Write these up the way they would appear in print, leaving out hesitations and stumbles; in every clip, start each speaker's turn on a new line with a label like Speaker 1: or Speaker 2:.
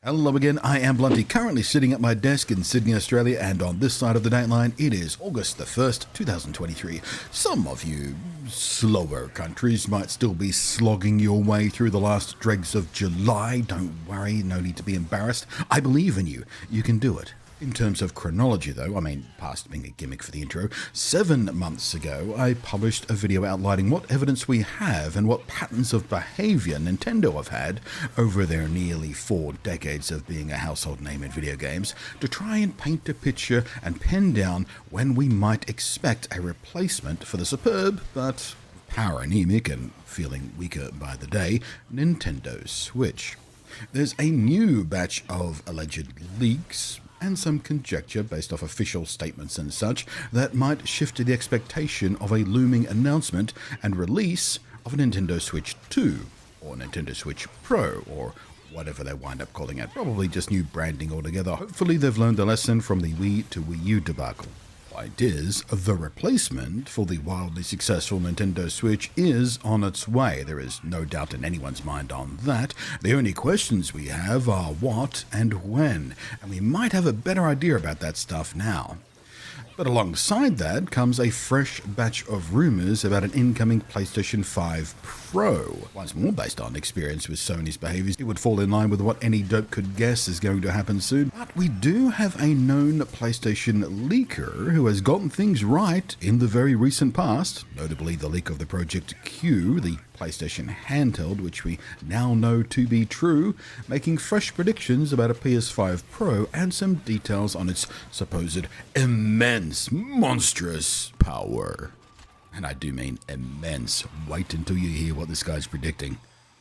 Speaker 1: Hello again, I am Blunty, currently sitting at my desk in Sydney, Australia, and on this side of the dateline, it is August the 1st, 2023. Some of you slower countries might still be slogging your way through the last dregs of July. Don't worry, no need to be embarrassed. I believe in you. You can do it. In terms of chronology though, past being a gimmick for the intro, 7 months ago I published a video outlining what evidence we have and what patterns of behaviour Nintendo have had over their nearly 4 decades of being a household name in video games to try and paint a picture and pin down when we might expect a replacement for the superb but power anemic and feeling weaker by the day Nintendo Switch. There's a new batch of alleged leaks and some conjecture based off official statements and such that might shift to the expectation of a looming announcement and release of a Nintendo Switch 2 or Nintendo Switch Pro or whatever they wind up calling it. Probably just new branding altogether. Hopefully they've learned a lesson from the Wii to Wii U debacle. Point is, the replacement for the wildly successful Nintendo Switch is on its way. There is no doubt in anyone's mind on that. The only questions we have are what and when, and we might have a better idea about that stuff now. But alongside that comes a fresh batch of rumours about an incoming PlayStation 5 Pro. Once more based on experience with Sony's behaviours, it would fall in line with what any dope could guess is going to happen soon. But we do have a known PlayStation leaker who has gotten things right in the very recent past, notably the leak of the Project Q, the PlayStation handheld, which we now know to be true, making fresh predictions about a PS5 Pro and some details on its supposed immense, monstrous power. And I do mean immense. Wait until you hear what this guy's predicting.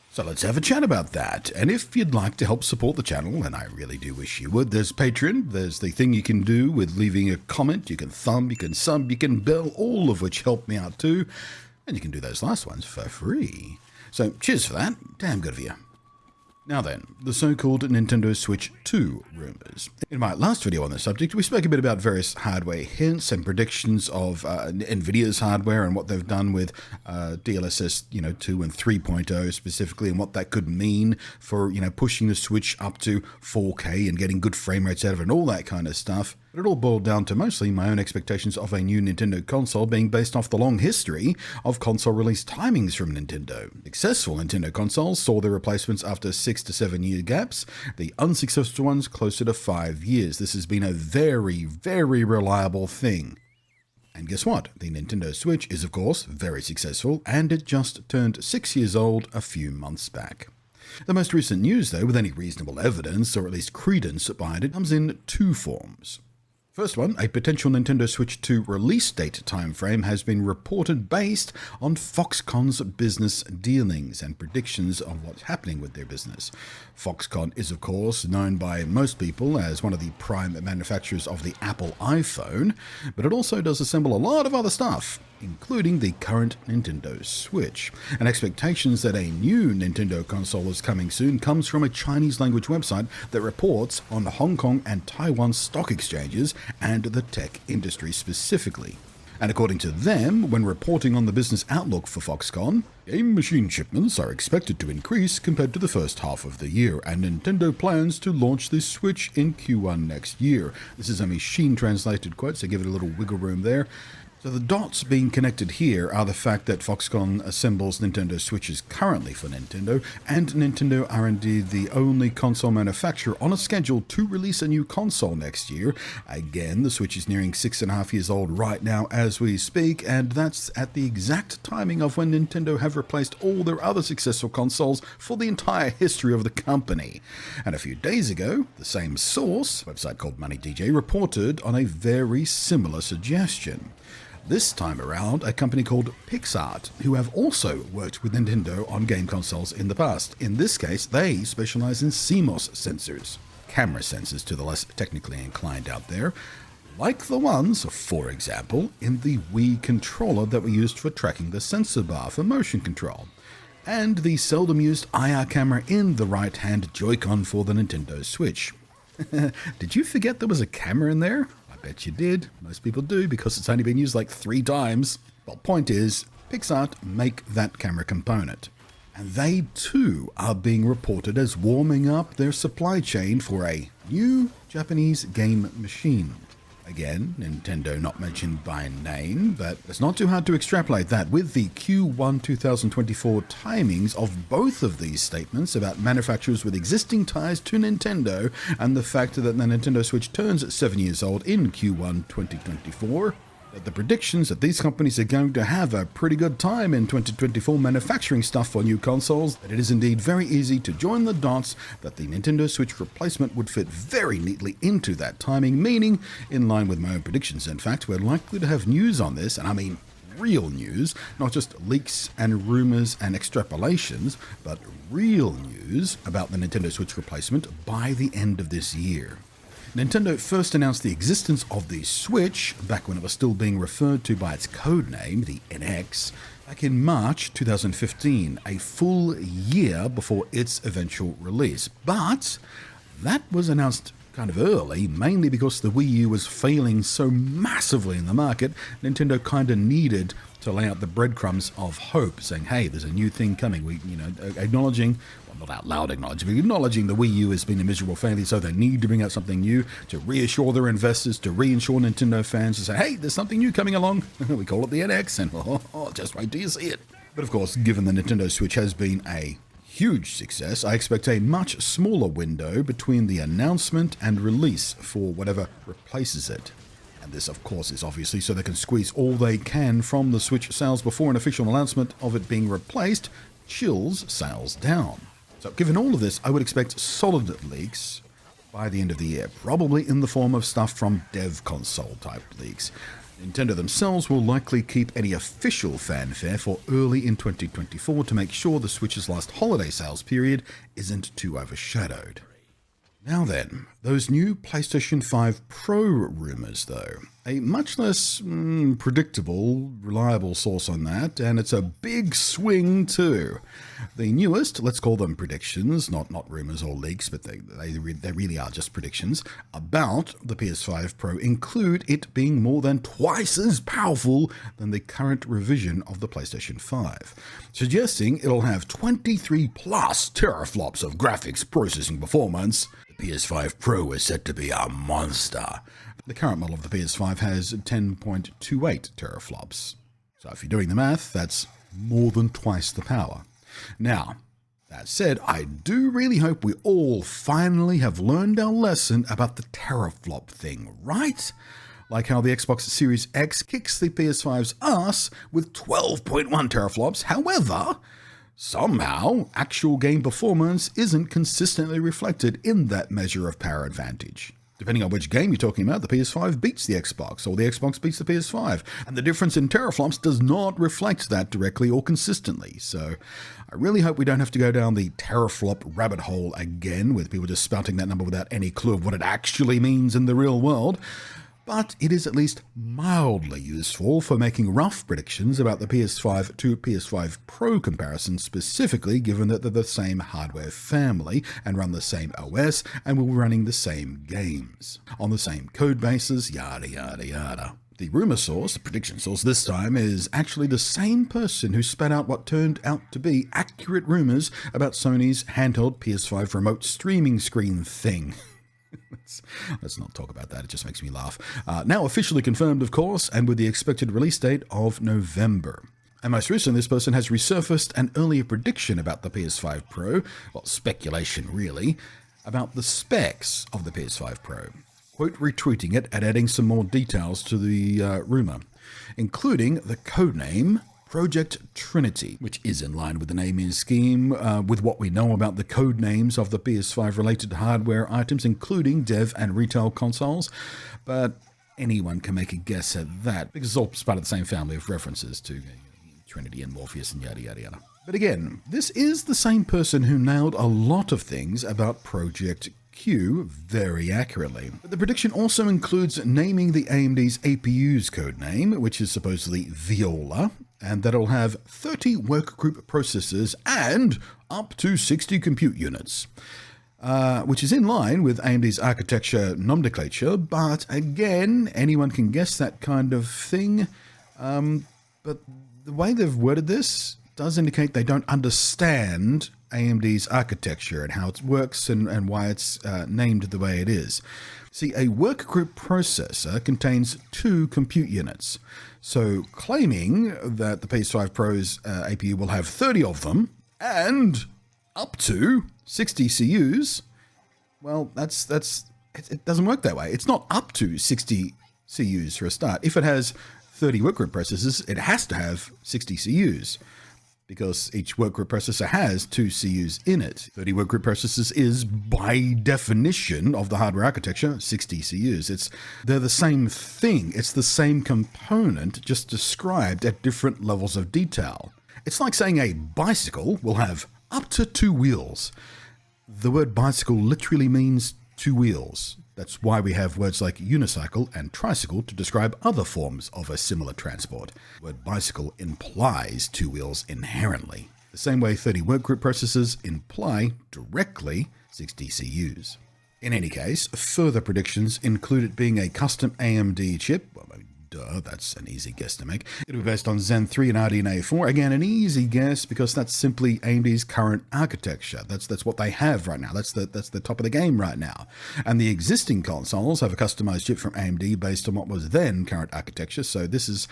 Speaker 1: So let's have a chat about that. And if you'd like to help support the channel, and I really do wish you would, there's Patreon. There's the thing you can do with leaving a comment. You can thumb, you can sub, you can bell, all of which help me out too. And you can do those last ones for free. So cheers for that. Damn good of you. Now then, the so-called Nintendo Switch 2 rumours. In my last video on the subject, we spoke a bit about various hardware hints and predictions of Nvidia's hardware and what they've done with DLSS 2 and 3.0 specifically, and what that could mean for pushing the Switch up to 4K and getting good frame rates out of it and all that kind of stuff. But it all boiled down to mostly my own expectations of a new Nintendo console being based off the long history of console release timings from Nintendo. Successful Nintendo consoles saw their replacements after 6 to 7 year gaps, the unsuccessful ones closer to 5 years. This has been a very, very reliable thing. And guess what? The Nintendo Switch is of course very successful, and it just turned 6 years old a few months back. The most recent news though, with any reasonable evidence or at least credence behind it, comes in 2 forms. First one, a potential Nintendo Switch 2 release date timeframe has been reported based on Foxconn's business dealings and predictions of what's happening with their business. Foxconn is of course known by most people as one of the prime manufacturers of the Apple iPhone, but it also does assemble a lot of other stuff, including the current Nintendo Switch. And expectations that a new Nintendo console is coming soon comes from a Chinese language website that reports on the Hong Kong and Taiwan stock exchanges and the tech industry specifically. And according to them, when reporting on the business outlook for Foxconn, game machine shipments are expected to increase compared to the first half of the year, and Nintendo plans to launch this Switch in Q1 next year. This is a machine translated quote, so give it a little wiggle room there. So the dots being connected here are the fact that Foxconn assembles Nintendo Switches currently for Nintendo, and Nintendo are indeed the only console manufacturer on a schedule to release a new console next year. Again, the Switch is nearing 6.5 years old right now as we speak, and that's at the exact timing of when Nintendo have replaced all their other successful consoles for the entire history of the company. And a few days ago, the same source, a website called MoneyDJ, reported on a very similar suggestion. This time around, a company called PixArt, who have also worked with Nintendo on game consoles in the past. In this case, they specialize in CMOS sensors, camera sensors to the less technically inclined out there, like the ones, for example, in the Wii controller that we used for tracking the sensor bar for motion control, and the seldom used IR camera in the right-hand Joy-Con for the Nintendo Switch. Did you forget there was a camera in there? Bet you did. Most people do because it's only been used like 3 times. Well, point is, PixArt make that camera component. and they too are being reported as warming up their supply chain for a new Japanese game machine. Again, Nintendo not mentioned by name, but it's not too hard to extrapolate that with the Q1 2024 timings of both of these statements about manufacturers with existing ties to Nintendo and the fact that the Nintendo Switch turns 7 years old in Q1 2024. That the predictions that these companies are going to have a pretty good time in 2024 manufacturing stuff for new consoles, that it is indeed very easy to join the dots that the Nintendo Switch replacement would fit very neatly into that timing, meaning, in line with my own predictions, in fact, we're likely to have news on this, and I mean real news, not just leaks and rumors and extrapolations, but real news about the Nintendo Switch replacement by the end of this year. Nintendo first announced the existence of the Switch, back when it was still being referred to by its code name, the NX, back in March 2015, a full year before its eventual release. But that was announced kind of early, mainly because the Wii U was failing so massively in the market. Nintendo kind of needed to lay out the breadcrumbs of hope, saying, hey, there's a new thing coming. Acknowledging, well, not out loud acknowledging, but acknowledging the Wii U has been a miserable failure, so they need to bring out something new to reassure their investors, to reassure Nintendo fans, to say, hey, there's something new coming along. We call it the NX, and just wait till you see it. But of course, given the Nintendo Switch has been a huge success, I expect a much smaller window between the announcement and release for whatever replaces it. And this, of course, is obviously so they can squeeze all they can from the Switch sales before an official announcement of it being replaced chills sales down. So given all of this, I would expect solid leaks by the end of the year, probably in the form of stuff from dev console type leaks. Nintendo themselves will likely keep any official fanfare for early in 2024 to make sure the Switch's last holiday sales period isn't too overshadowed. Now then, those new PlayStation 5 Pro rumors though. A much less predictable, reliable source on that, and it's a big swing too. The newest, let's call them predictions, not rumors or leaks, but they really are just predictions, about the PS5 Pro include it being more than twice as powerful than the current revision of the PlayStation 5, suggesting it'll have 23 plus teraflops of graphics processing performance. The PS5 Pro is set to be a monster. The current model of the PS5 has 10.28 teraflops. So if you're doing the math, that's more than twice the power. Now, that said, I do really hope we all finally have learned our lesson about the teraflop thing, right? Like how the Xbox Series X kicks the PS5's ass with 12.1 teraflops. However, somehow, actual game performance isn't consistently reflected in that measure of power advantage. Depending on which game you're talking about, the PS5 beats the Xbox, or the Xbox beats the PS5, and the difference in teraflops does not reflect that directly or consistently. So I really hope we don't have to go down the teraflop rabbit hole again, with people just spouting that number without any clue of what it actually means in the real world. But it is at least mildly useful for making rough predictions about the PS5 to PS5 Pro comparison, specifically given that they're the same hardware family and run the same OS and will be running the same games on the same code bases, yada yada yada. The rumor source, the prediction source this time, is actually the same person who spat out what turned out to be accurate rumors about Sony's handheld PS5 remote streaming screen thing. Let's not talk about that, it just makes me laugh. Now officially confirmed, of course, and with the expected release date of November. And most recently, this person has resurfaced an earlier prediction about the PS5 Pro, well, speculation really, about the specs of the PS5 Pro. Quote, retweeting it and adding some more details to the rumor, including the codename Project Trinity, which is in line with the naming scheme, with what we know about the code names of the PS5 related hardware items, including dev and retail consoles. But anyone can make a guess at that, because it's all part of the same family of references to Trinity and Morpheus and yada yada yada. But again, this is the same person who nailed a lot of things about Project Q very accurately. But the prediction also includes naming the AMD's APU's codename, which is supposedly Viola, and that'll have 30 workgroup processors and up to 60 compute units, which is in line with AMD's architecture nomenclature, but again, anyone can guess that kind of thing. But the way they've worded this does indicate they don't understand AMD's architecture and how it works and why it's named the way it is. See, a workgroup processor contains 2 compute units. So claiming that the PS5 Pro's APU will have 30 of them and up to 60 CUs, well, it doesn't work that way. It's not up to 60 CUs for a start. If it has 30 workgroup processors, it has to have 60 CUs, because each workgroup processor has 2 CUs in it. 30 workgroup processors is, by definition of the hardware architecture, 60 CUs. They're the same thing. It's the same component, just described at different levels of detail. It's like saying a bicycle will have up to 2 wheels. The word bicycle literally means 2 wheels. That's why we have words like unicycle and tricycle to describe other forms of a similar transport. The word bicycle implies 2 wheels inherently. The same way 30 workgroup processors imply directly 60 CUs. In any case, further predictions include it being a custom AMD chip. Well, duh, that's an easy guess to make. It'll be based on Zen 3 and RDNA 4. Again, an easy guess because that's simply AMD's current architecture. That's what they have right now. That's the top of the game right now. And the existing consoles have a customized chip from AMD based on what was then current architecture. So this is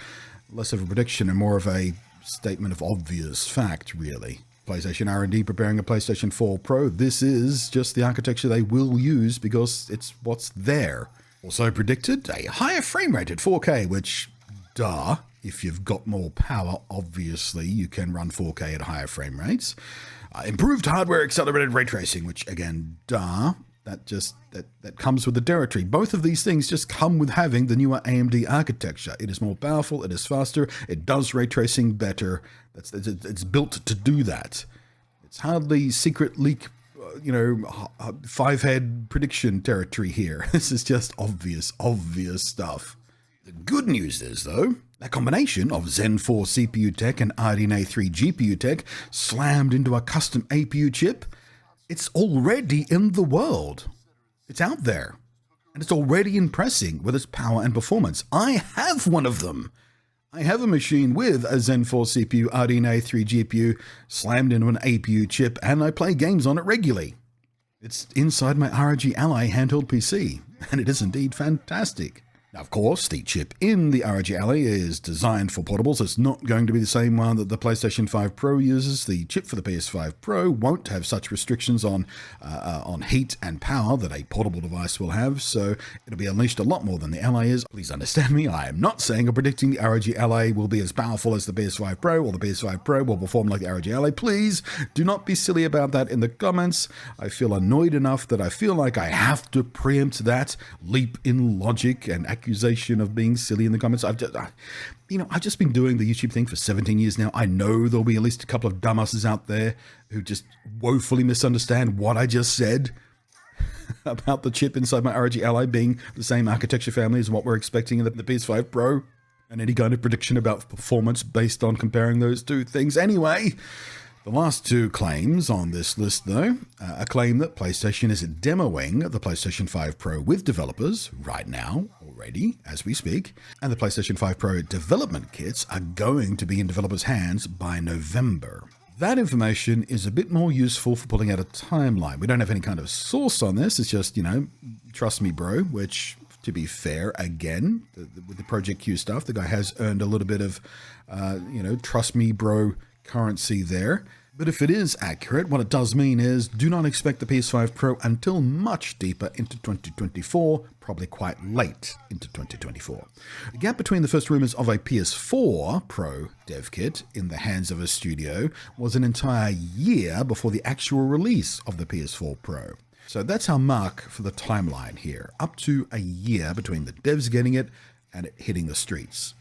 Speaker 1: less of a prediction and more of a statement of obvious fact, really. PlayStation R&D preparing a PlayStation 4 Pro. This is just the architecture they will use because it's what's there. Also predicted a higher frame rate at 4K, which, duh, if you've got more power, obviously you can run 4K at higher frame rates. Improved hardware accelerated ray tracing, which again, duh, that comes with the territory. Both of these things just come with having the newer AMD architecture. It is more powerful, it is faster, it does ray tracing better. It's built to do that. It's hardly secret leak, 5-head prediction territory here. This is just obvious stuff. The good news is, though, that combination of Zen 4 CPU tech and RDNA 3 GPU tech slammed into a custom APU chip, it's already in the world. It's out there. And it's already impressing with its power and performance. I have one of them. I have a machine with a Zen 4 CPU, RDNA 3 GPU, slammed into an APU chip, and I play games on it regularly. It's inside my ROG Ally handheld PC, and it is indeed fantastic. Now, of course, the chip in the ROG Ally is designed for portables. It's not going to be the same one that the PlayStation 5 Pro uses. The chip for the PS5 Pro won't have such restrictions on heat and power that a portable device will have, so it'll be unleashed a lot more than the Ally is. Please understand me, I am not saying or predicting the ROG Ally will be as powerful as the PS5 Pro or the PS5 Pro will perform like the ROG Ally. Please do not be silly about that in the comments. I feel annoyed enough that I feel like I have to preempt that leap in logic and accusation of being silly in the comments. I've just been doing the YouTube thing for 17 years now. I know there'll be at least a couple of dumbasses out there who just woefully misunderstand what I just said about the chip inside my ROG Ally being the same architecture family as what we're expecting in the PS5 Pro, and any kind of prediction about performance based on comparing those two things. Anyway, the last 2 claims on this list, though, a claim that PlayStation is demoing the PlayStation 5 Pro with developers right now, already, as we speak, and the PlayStation 5 Pro development kits are going to be in developers' hands by November. That information is a bit more useful for pulling out a timeline. We don't have any kind of source on this. It's just, trust me, bro, which, to be fair, again, with the Project Q stuff, the guy has earned a little bit of, trust me, bro currency there. But if it is accurate, what it does mean is do not expect the PS5 Pro until much deeper into 2024, probably quite late into 2024. The gap between the first rumors of a PS4 Pro dev kit in the hands of a studio was an entire year before the actual release of the PS4 Pro. So that's our mark for the timeline here, up to a year between the devs getting it and it hitting the streets.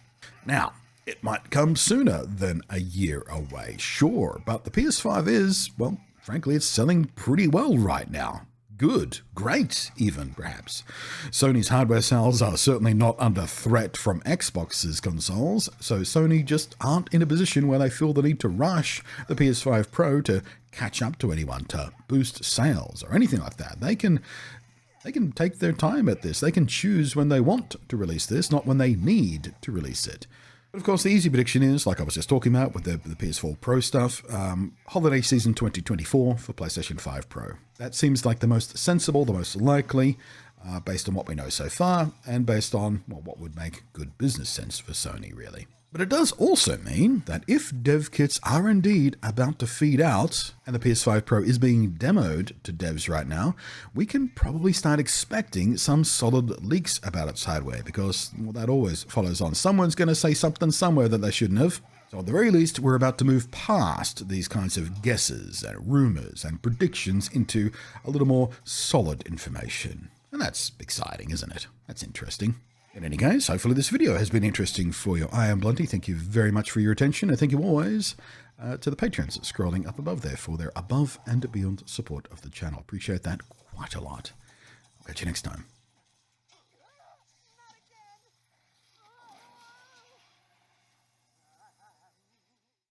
Speaker 1: Now, it might come sooner than a year away, sure, but the PS5 is, well, frankly, it's selling pretty well right now. Good, great even, perhaps. Sony's hardware sales are certainly not under threat from Xbox's consoles, so Sony just aren't in a position where they feel the need to rush the PS5 Pro to catch up to anyone to boost sales or anything like that. They can take their time at this. They can choose when they want to release this, not when they need to release it. But of course, the easy prediction is, like I was just talking about with the PS4 Pro stuff, holiday season 2024 for PlayStation 5 Pro. That seems like the most sensible, the most likely, based on what we know so far, and based on what would make good business sense for Sony, really. But it does also mean that if dev kits are indeed about to feed out, and the PS5 Pro is being demoed to devs right now, we can probably start expecting some solid leaks about its hardware, because that always follows on. Someone's going to say something somewhere that they shouldn't have. So at the very least, we're about to move past these kinds of guesses and rumors and predictions into a little more solid information. And that's exciting, isn't it? That's interesting. In any case, hopefully this video has been interesting for you. I am Blunty. Thank you very much for your attention, and thank you always to the patrons scrolling up above there for their above and beyond support of the channel. Appreciate that quite a lot. I'll catch you next time.